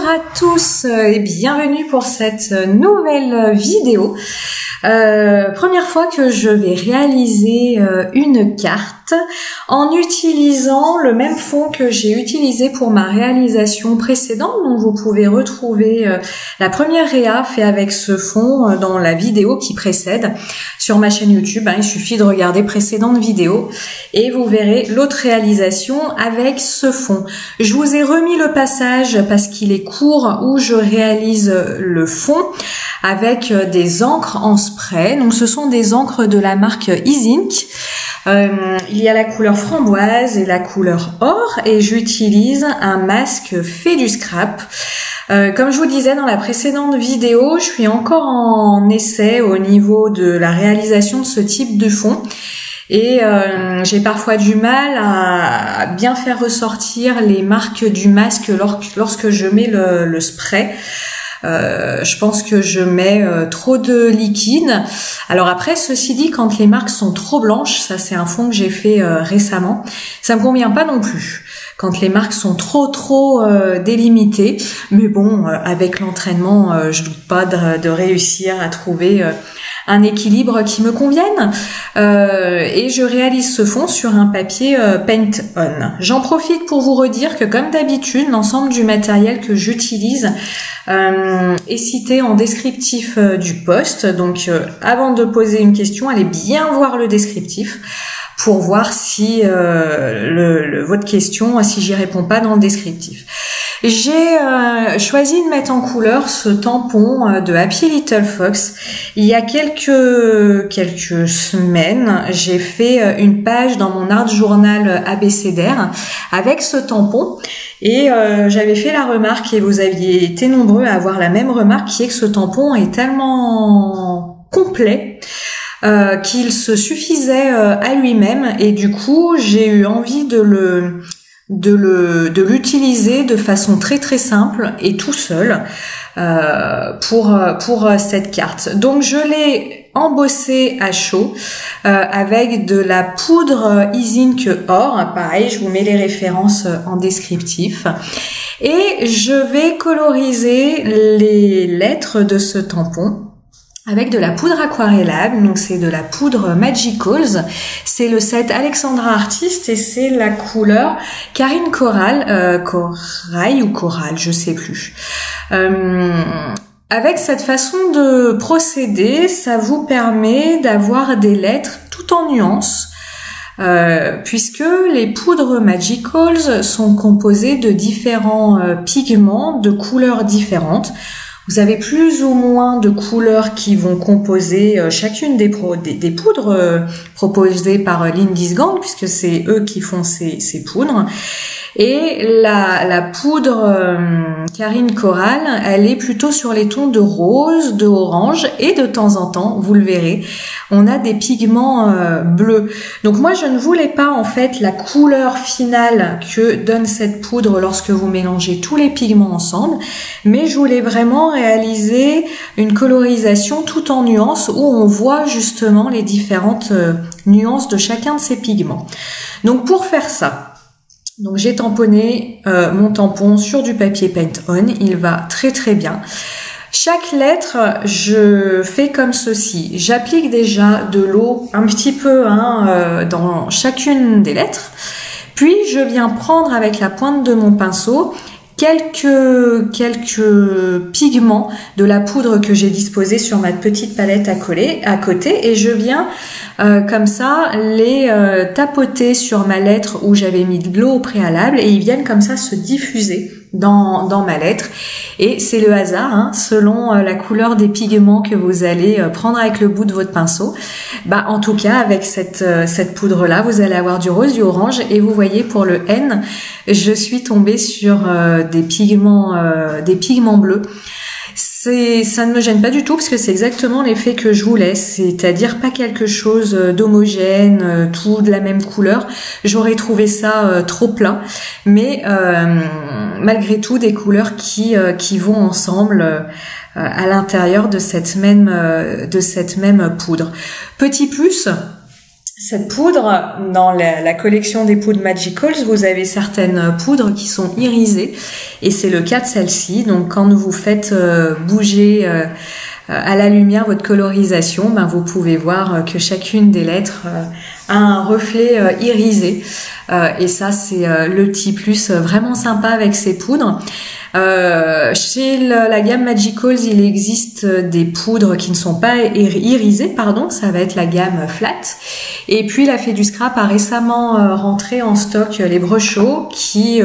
à tous et bienvenue pour cette nouvelle vidéo. Première fois que je vais réaliser une carte en utilisant le même fond que j'ai utilisé pour ma réalisation précédente. Donc vous pouvez retrouver la première réa fait avec ce fond dans la vidéo qui précède sur ma chaîne YouTube. Il suffit de regarder précédentes vidéos et vous verrez l'autre réalisation avec ce fond. Je vous ai remis le passage parce qu'il est court où je réalise le fond avec des encres en spray. Donc ce sont des encres de la marque Easink. Il y a la couleur framboise et la couleur or et j'utilise un masque fait du scrap. Comme je vous disais dans la précédente vidéo, je suis encore en essai au niveau de la réalisation de ce type de fond. Et j'ai parfois du mal à bien faire ressortir les marques du masque lorsque je mets le spray. Je pense que je mets trop de liquide. Alors après, ceci dit, quand les marques sont trop blanches, ça c'est un fond que j'ai fait récemment, ça me convient pas non plus. Quand les marques sont trop délimitées, mais bon, avec l'entraînement, je doute pas de réussir à trouver un équilibre qui me convienne. Et je réalise ce fond sur un papier Paint On. J'en profite pour vous redire que comme d'habitude, l'ensemble du matériel que j'utilise est cité en descriptif du post. Donc avant de poser une question, allez bien voir le descriptif pour voir si votre question, si j'y réponds pas dans le descriptif. J'ai choisi de mettre en couleur ce tampon de Happy Little Fox. Il y a quelques semaines, j'ai fait une page dans mon art journal abécédaire avec ce tampon et j'avais fait la remarque et vous aviez été nombreux à avoir la même remarque, qui est que ce tampon est tellement complet qu'il se suffisait à lui-même et du coup j'ai eu envie de l'utiliser de façon très simple et tout seul pour cette carte. Donc je l'ai embossé à chaud avec de la poudre Easink Or. Pareil, je vous mets les références en descriptif. Et je vais coloriser les lettres de ce tampon avec de la poudre aquarellable, donc c'est de la poudre Magicals, c'est le set Alexandra Artist et c'est la couleur Carine Coral, corail ou coral, je sais plus. Avec cette façon de procéder, ça vous permet d'avoir des lettres tout en nuances, puisque les poudres Magicals sont composées de différents pigments de couleurs différentes. Vous avez plus ou moins de couleurs qui vont composer chacune des poudres proposées par Lindy's Gang, puisque c'est eux qui font ces poudres. Et la poudre Carine Coral, elle est plutôt sur les tons de rose, de orange et de temps en temps, vous le verrez, on a des pigments bleus. Donc moi je ne voulais pas en fait la couleur finale que donne cette poudre lorsque vous mélangez tous les pigments ensemble, mais je voulais vraiment réaliser une colorisation tout en nuances où on voit justement les différentes nuances de chacun de ces pigments. Donc pour faire ça, donc j'ai tamponné mon tampon sur du papier Paint On, il va très bien. Chaque lettre, je fais comme ceci. J'applique déjà de l'eau un petit peu dans chacune des lettres. Puis je viens prendre avec la pointe de mon pinceau quelques pigments de la poudre que j'ai disposée sur ma petite palette à coller à côté et je viens comme ça les tapoter sur ma lettre où j'avais mis de l'eau au préalable et ils viennent comme ça se diffuser dans ma lettre et c'est le hasard selon la couleur des pigments que vous allez prendre avec le bout de votre pinceau. En tout cas avec cette poudre là vous allez avoir du rose, du orange et vous voyez pour le N je suis tombée sur des pigments bleus. Ça ne me gêne pas du tout parce que c'est exactement l'effet que je voulais, c'est-à-dire pas quelque chose d'homogène, tout de la même couleur. J'aurais trouvé ça trop plat, mais malgré tout des couleurs qui vont ensemble à l'intérieur de cette même poudre. Petit plus, cette poudre, dans la collection des poudres Magicals, vous avez certaines poudres qui sont irisées et c'est le cas de celle-ci. Donc quand vous faites bouger à la lumière votre colorisation, ben, vous pouvez voir que chacune des lettres a un reflet irisé. Et ça, c'est le petit plus vraiment sympa avec ces poudres. Chez la gamme Magicals, il existe des poudres qui ne sont pas irisées, ça va être la gamme flat. Et puis la Fée du Scrap a récemment rentré en stock les Brushos qui,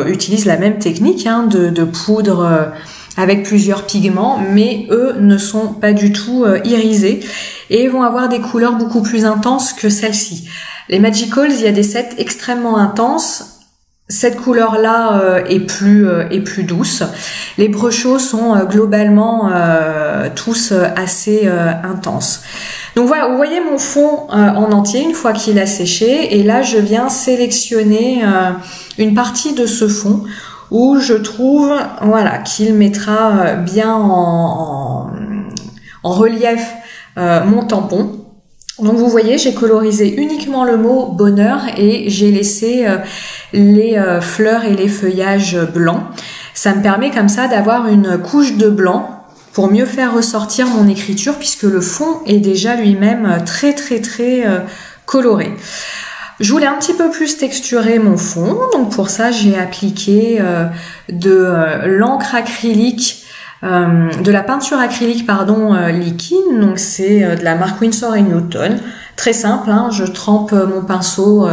utilisent la même technique de poudre avec plusieurs pigments, mais eux ne sont pas du tout irisés et vont avoir des couleurs beaucoup plus intenses que celle-ci. Les Magicals, il y a des sets extrêmement intenses. Cette couleur-là est plus douce. Les Brushos sont globalement tous assez intenses. Donc voilà, vous voyez mon fond en entier une fois qu'il a séché. Et là, je viens sélectionner une partie de ce fond où je trouve qu'il mettra bien en relief mon tampon. Donc vous voyez, j'ai colorisé uniquement le mot bonheur et j'ai laissé les fleurs et les feuillages blancs. Ça me permet comme ça d'avoir une couche de blanc pour mieux faire ressortir mon écriture puisque le fond est déjà lui-même très coloré. Je voulais un petit peu plus texturer mon fond, donc pour ça j'ai appliqué de l'encre acrylique, de la peinture acrylique liquide, donc c'est de la marque Winsor & Newton, très simple, je trempe mon pinceau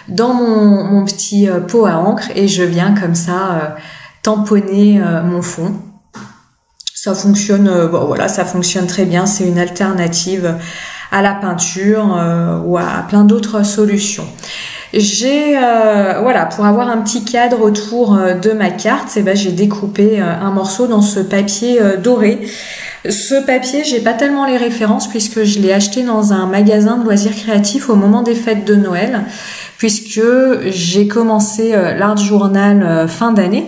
dans mon petit pot à encre et je viens comme ça tamponner mon fond. Ça fonctionne, ça fonctionne très bien, c'est une alternative à la peinture ou à plein d'autres solutions. J'ai pour avoir un petit cadre autour de ma carte, j'ai découpé un morceau dans ce papier doré. Ce papier, j'ai pas tellement les références puisque je l'ai acheté dans un magasin de loisirs créatifs au moment des fêtes de Noël, puisque j'ai commencé l'Art Journal fin d'année.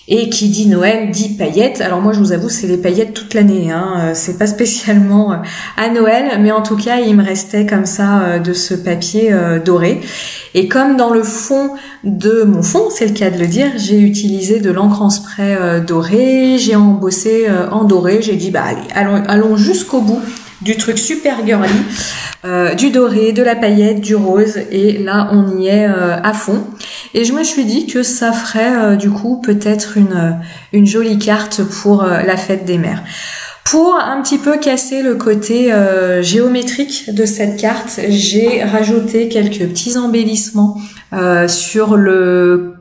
Et qui dit Noël dit paillettes. Alors moi je vous avoue c'est les paillettes toute l'année, c'est pas spécialement à Noël, mais en tout cas il me restait comme ça de ce papier doré. Et comme dans le fond de mon fond, c'est le cas de le dire, j'ai utilisé de l'encre en spray doré, j'ai embossé en doré, j'ai dit allez, allons jusqu'au bout du truc super girly, du doré, de la paillette, du rose, et là on y est à fond. Et je me suis dit que ça ferait du coup peut-être une jolie carte pour la fête des mères. Pour un petit peu casser le côté géométrique de cette carte, j'ai rajouté quelques petits embellissements sur le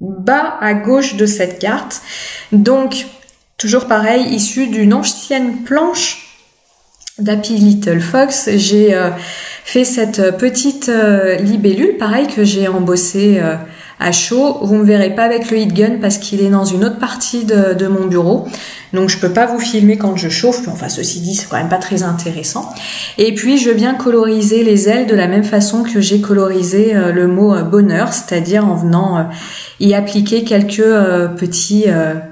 bas à gauche de cette carte. Donc toujours pareil, issu d'une ancienne planche d'Happy Little Fox, j'ai fait cette petite libellule, pareil, que j'ai embossée à chaud. Vous me verrez pas avec le heat gun parce qu'il est dans une autre partie de mon bureau, donc je peux pas vous filmer quand je chauffe, mais enfin ceci dit c'est quand même pas très intéressant. Et puis je viens coloriser les ailes de la même façon que j'ai colorisé le mot bonheur, c'est-à-dire en venant y appliquer quelques petits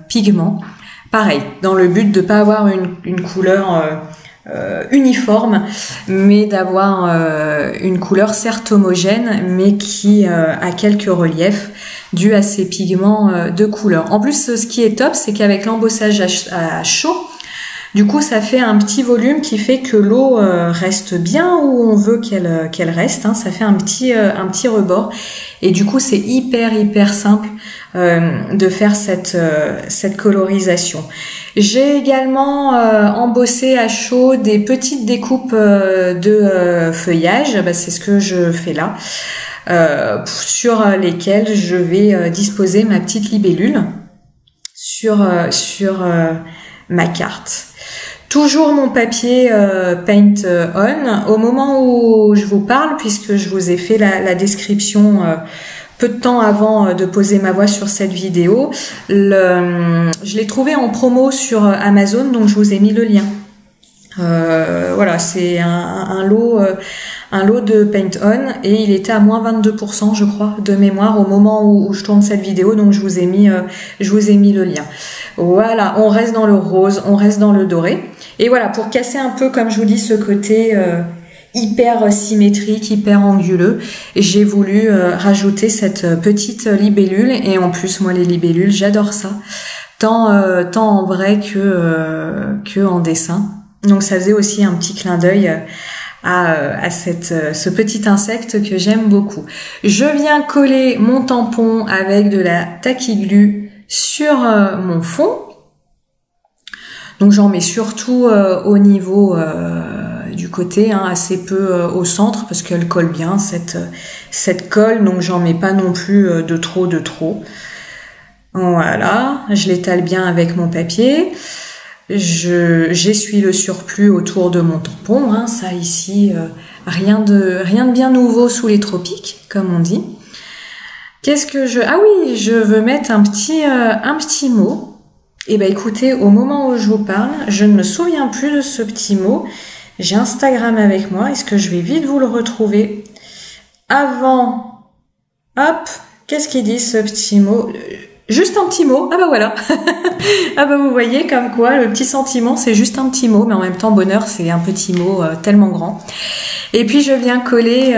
pigments, pareil, dans le but de pas avoir une couleur uniforme, mais d'avoir une couleur certes homogène, mais qui a quelques reliefs dus à ces pigments de couleur. En plus, ce qui est top, c'est qu'avec l'embossage à chaud, du coup, ça fait un petit volume qui fait que l'eau reste bien où on veut qu'elle reste. Ça fait un petit rebord. Et du coup, c'est hyper simple de faire cette colorisation. J'ai également embossé à chaud des petites découpes de feuillage. C'est ce que je fais là, sur lesquelles je vais disposer ma petite libellule sur ma carte. Toujours mon papier Paint On. Au moment où je vous parle, puisque je vous ai fait la description peu de temps avant de poser ma voix sur cette vidéo, je l'ai trouvé en promo sur Amazon, donc je vous ai mis le lien. Voilà, c'est un lot un lot de Paint On et il était à moins 22% je crois de mémoire au moment où je tourne cette vidéo, donc je vous ai mis le lien. Voilà, on reste dans le rose, on reste dans le doré. Et voilà, pour casser un peu, comme je vous dis, ce côté hyper symétrique, hyper anguleux, j'ai voulu rajouter cette petite libellule. Et en plus, moi les libellules, j'adore ça, tant en vrai que en dessin. Donc ça faisait aussi un petit clin d'œil à ce petit insecte que j'aime beaucoup. Je viens coller mon tampon avec de la Tacky Glue sur mon fond. Donc j'en mets surtout au niveau du côté, hein, assez peu au centre parce qu'elle colle bien cette colle, donc j'en mets pas non plus de trop. Voilà, je l'étale bien avec mon papier. J'essuie le surplus autour de mon tampon, hein, ça ici, rien de bien nouveau sous les tropiques, comme on dit. Ah oui, je veux mettre un petit mot. Et ben écoutez, au moment où je vous parle, je ne me souviens plus de ce petit mot. J'ai Instagram avec moi, est-ce que je vais vite vous le retrouver? Avant, hop, qu'est-ce qu'il dit ce petit mot? Juste un petit mot, ah bah voilà. Ah bah vous voyez comme quoi le petit sentiment c'est juste un petit mot, mais en même temps bonheur c'est un petit mot tellement grand. Et puis je viens coller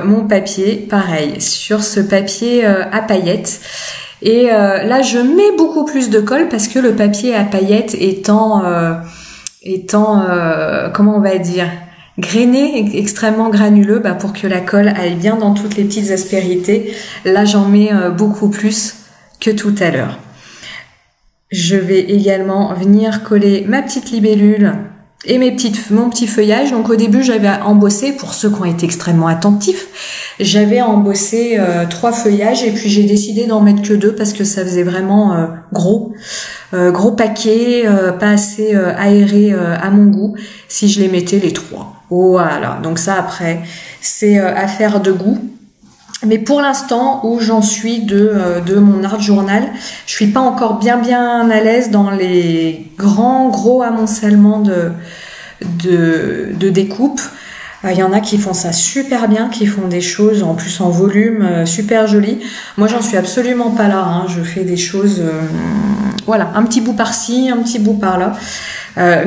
mon papier, pareil, sur ce papier à paillettes. Et là je mets beaucoup plus de colle parce que le papier à paillettes étant comment on va dire, grainé, extrêmement granuleux, bah pour que la colle aille bien dans toutes les petites aspérités, là j'en mets beaucoup plus que tout à l'heure. Je vais également venir coller ma petite libellule et mon petit feuillage. Donc au début j'avais embossé, pour ceux qui ont été extrêmement attentifs, j'avais embossé 3 feuillages et puis j'ai décidé d'en mettre que 2 parce que ça faisait vraiment gros paquet, pas assez aéré à mon goût si je les mettais les 3. Voilà, donc ça après c'est affaire de goût. Mais pour l'instant où j'en suis de mon art journal, je suis pas encore bien à l'aise dans les gros amoncellements de découpe. Il y en a qui font ça super bien, qui font des choses en plus en volume super jolies. Moi j'en suis absolument pas là, hein. Je fais des choses, voilà, un petit bout par-ci, un petit bout par-là.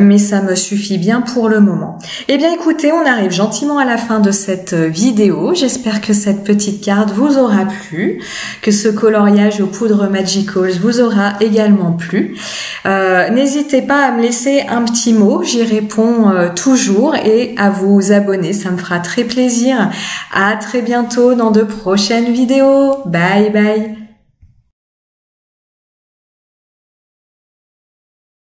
Mais ça me suffit bien pour le moment. Eh bien écoutez, on arrive gentiment à la fin de cette vidéo. J'espère que cette petite carte vous aura plu, que ce coloriage aux poudres Magicals vous aura également plu. N'hésitez pas à me laisser un petit mot, j'y réponds toujours, et à vous abonner, ça me fera très plaisir. À très bientôt dans de prochaines vidéos. Bye bye.